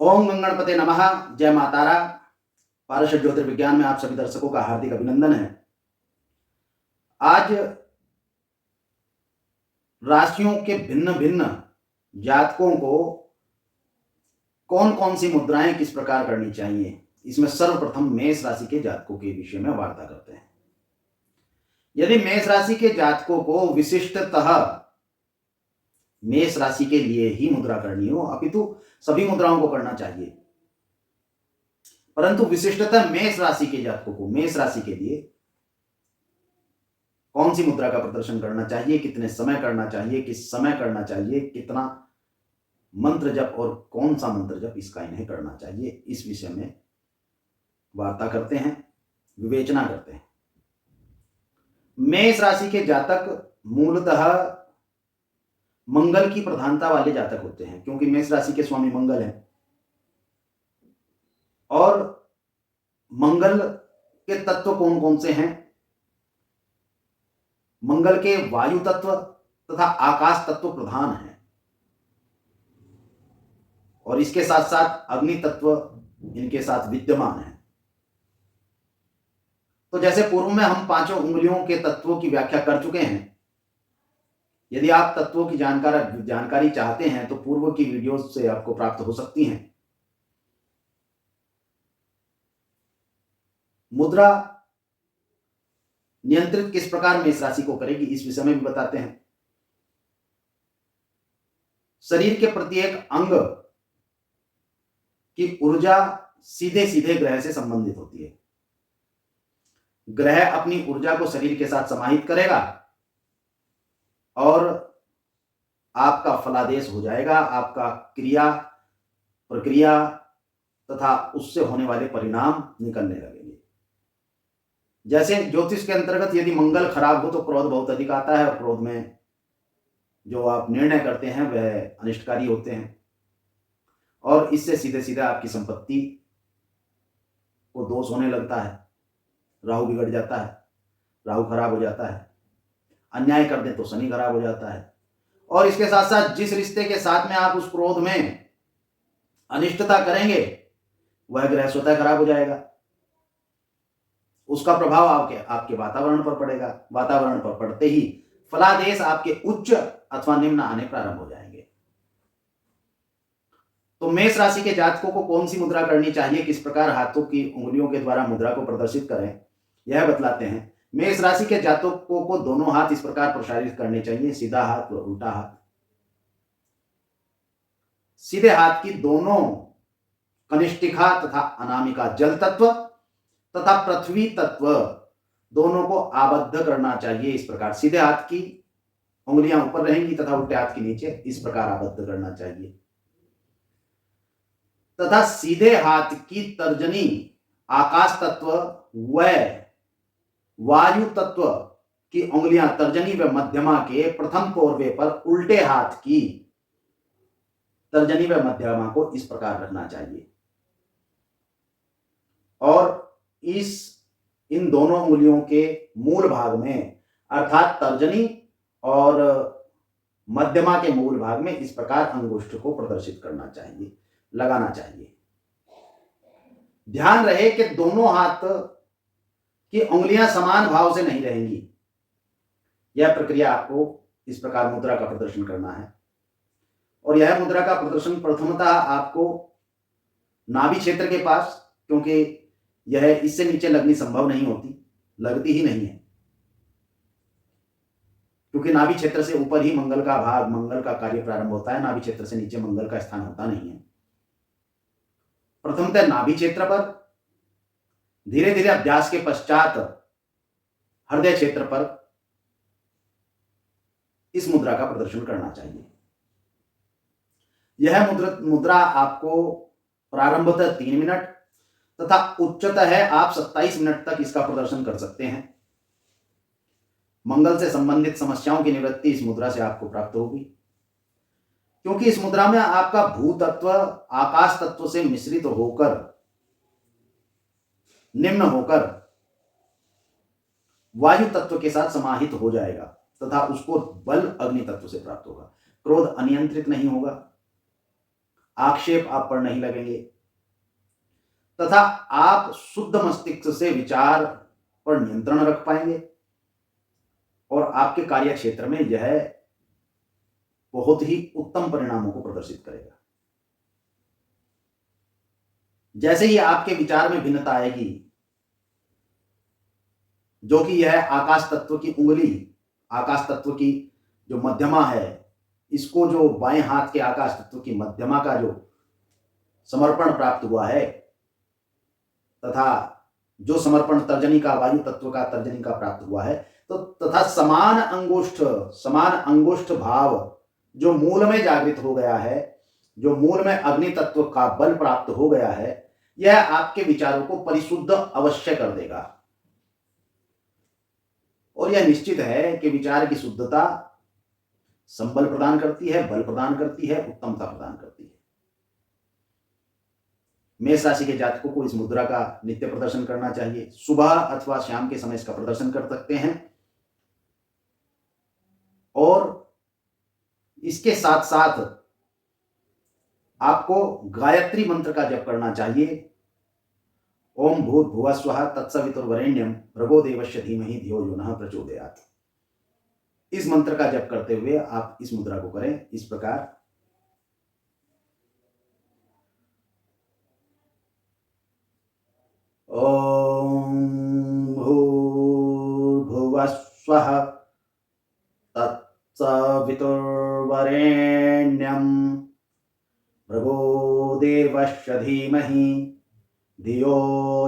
ओम गंगणपते नमः। जय मातारा। पारशर ज्योतिर्विज्ञान में आप सभी दर्शकों का हार्दिक अभिनंदन है। आज राशियों के भिन्न भिन्न जातकों को कौन कौन सी मुद्राएं किस प्रकार करनी चाहिए, इसमें सर्वप्रथम मेष राशि के जातकों के विषय में वार्ता करते हैं। यदि मेष राशि के जातकों को विशिष्टतः मेष राशि के लिए ही मुद्रा करनी हो, अपितु सभी मुद्राओं को करना चाहिए, परंतु विशिष्टतः मेष राशि के जातकों को मेष राशि के लिए कौन सी मुद्रा का प्रदर्शन करना चाहिए, कितने समय करना चाहिए, किस समय करना चाहिए, कितना मंत्र जप और कौन सा मंत्र जप इसका इन्हें करना चाहिए, इस विषय में वार्ता करते हैं, विवेचना करते हैं। मेष राशि के जातक मूलतः मंगल की प्रधानता वाले जातक होते हैं, क्योंकि मेष राशि के स्वामी मंगल हैं और मंगल के तत्व कौन कौन से हैं? मंगल के वायु तत्व तथा आकाश तत्व प्रधान हैं और इसके साथ साथ अग्नि तत्व इनके साथ विद्यमान है। तो जैसे पूर्व में हम पांचों उंगलियों के तत्वों की व्याख्या कर चुके हैं। यदि आप तत्वों की जानकारी चाहते हैं तो पूर्व की वीडियोस से आपको प्राप्त हो सकती हैं। मुद्रा नियंत्रित किस प्रकार मेष राशि को करेगी, इस विषय में भी बताते हैं। शरीर के प्रत्येक अंग की ऊर्जा सीधे सीधे ग्रह से संबंधित होती है। ग्रह अपनी ऊर्जा को शरीर के साथ समाहित करेगा और आपका फलादेश हो जाएगा, आपका क्रिया प्रक्रिया तथा उससे होने वाले परिणाम निकलने लगेंगे। जैसे ज्योतिष के अंतर्गत यदि मंगल खराब हो तो क्रोध बहुत अधिक आता है और क्रोध में जो आप निर्णय करते हैं वह अनिष्टकारी होते हैं और इससे सीधे सीधे आपकी संपत्ति को दोष होने लगता है, राहु बिगड़ जाता है, राहु खराब हो जाता है, अन्याय कर दे तो शनि खराब हो जाता है और इसके साथ साथ जिस रिश्ते के साथ में आप उस क्रोध में अनिष्टता करेंगे वह ग्रह स्वतः खराब हो जाएगा। उसका प्रभाव आपके वातावरण पर पड़ेगा। वातावरण पर पड़ते ही फलादेश आपके उच्च अथवा निम्न आने प्रारंभ हो जाएंगे। तो मेष राशि के जातकों को कौन सी मुद्रा करनी चाहिए, किस प्रकार हाथों की उंगलियों के द्वारा मुद्रा को प्रदर्शित करें, यह बतलाते हैं। मेष राशि के जातकों को दोनों हाथ इस प्रकार प्रसारित करने चाहिए, सीधा हाथ और उल्टा हाथ। सीधे हाथ की दोनों कनिष्ठिका तथा अनामिका जल तत्व तथा पृथ्वी तत्व दोनों को आबद्ध करना चाहिए। इस प्रकार सीधे हाथ की उंगलियां ऊपर रहेंगी तथा उल्टे हाथ के नीचे इस प्रकार आबद्ध करना चाहिए तथा सीधे हाथ की तर्जनी आकाश तत्व व वायु तत्व की उंगलियां तर्जनी व मध्यमा के प्रथम कोरवे पर उल्टे हाथ की तर्जनी व मध्यमा को इस प्रकार रखना चाहिए और इन दोनों उंगलियों के मूल भाग में अर्थात तर्जनी और मध्यमा के मूल भाग में इस प्रकार अंगुष्ठ को प्रदर्शित करना चाहिए, लगाना चाहिए। ध्यान रहे कि दोनों हाथ की उंगलियां समान भाव से नहीं रहेंगी। यह प्रक्रिया आपको इस प्रकार मुद्रा का प्रदर्शन करना है और यह मुद्रा का प्रदर्शन प्रथमतः आपको नाभि क्षेत्र के पास, क्योंकि यह इससे नीचे लगनी संभव नहीं होती, लगती ही नहीं है, क्योंकि नाभि क्षेत्र से ऊपर ही मंगल का भाग, मंगल का कार्य प्रारंभ होता है। नाभि क्षेत्र से नीचे मंगल का स्थान होता नहीं है। प्रथमतः नाभि क्षेत्र पर, धीरे धीरे अभ्यास के पश्चात हृदय क्षेत्र पर इस मुद्रा का प्रदर्शन करना चाहिए। यह मुद्रा आपको प्रारंभतः 3 मिनट तथा उच्चतः है आप 27 मिनट तक इसका प्रदर्शन कर सकते हैं। मंगल से संबंधित समस्याओं की निवृत्ति इस मुद्रा से आपको प्राप्त होगी, क्योंकि इस मुद्रा में आपका भू तत्व आकाश तत्व से मिश्रित होकर निम्न होकर वायु तत्व के साथ समाहित हो जाएगा तथा उसको बल अग्नि तत्व से प्राप्त होगा। क्रोध अनियंत्रित नहीं होगा आक्षेप आप पर नहीं लगेंगे तथा आप शुद्ध मस्तिष्क से विचार पर नियंत्रण रख पाएंगे और आपके कार्य क्षेत्र में यह बहुत ही उत्तम परिणामों को प्रदर्शित करेगा। जैसे ही आपके विचार में भिन्नता आएगी, जो कि यह आकाश तत्व की उंगली, आकाश तत्व की जो मध्यमा है, इसको जो बाएं हाथ के आकाश तत्व की मध्यमा का जो समर्पण प्राप्त हुआ है तथा जो समर्पण तर्जनी का, वायु तत्व का तर्जनी का प्राप्त हुआ है, तो तथा समान अंगुष्ठ भाव जो मूल में जागृत हो गया है, जो मूल में अग्नि तत्व का बल प्राप्त हो गया है, यह आपके विचारों को परिशुद्ध अवश्य कर देगा। और यह निश्चित है कि विचार की शुद्धता संबल प्रदान करती है, बल प्रदान करती है, उत्तमता प्रदान करती है। मेष राशि के जातकों को इस मुद्रा का नित्य प्रदर्शन करना चाहिए। सुबह अथवा शाम के समय इसका प्रदर्शन कर सकते हैं और इसके साथ साथ आपको गायत्री मंत्र का जप करना चाहिए। ओम भूर्भुवः स्वः तत्सवितुर्वरेण्यं भर्गो देवस्य धीमहि धियो यो नः प्रचोदयात्। इस मंत्र का जप करते हुए आप इस मुद्रा को करें इस प्रकार। ओम भूर्भुवः स्वः तत्सवितुर्वरेण्यं भर्गो देवस्य धीमहि धियो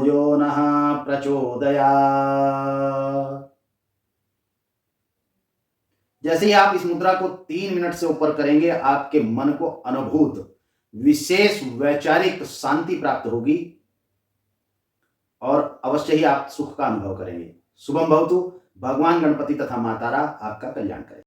यो नः प्रचोदयात्। जैसे ही आप इस मुद्रा को 3 मिनट से ऊपर करेंगे, आपके मन को अनुभूत विशेष वैचारिक शांति प्राप्त होगी और अवश्य ही आप सुख का अनुभव करेंगे। शुभम भवतु। भगवान गणपति तथा मातारा आपका कल्याण करें।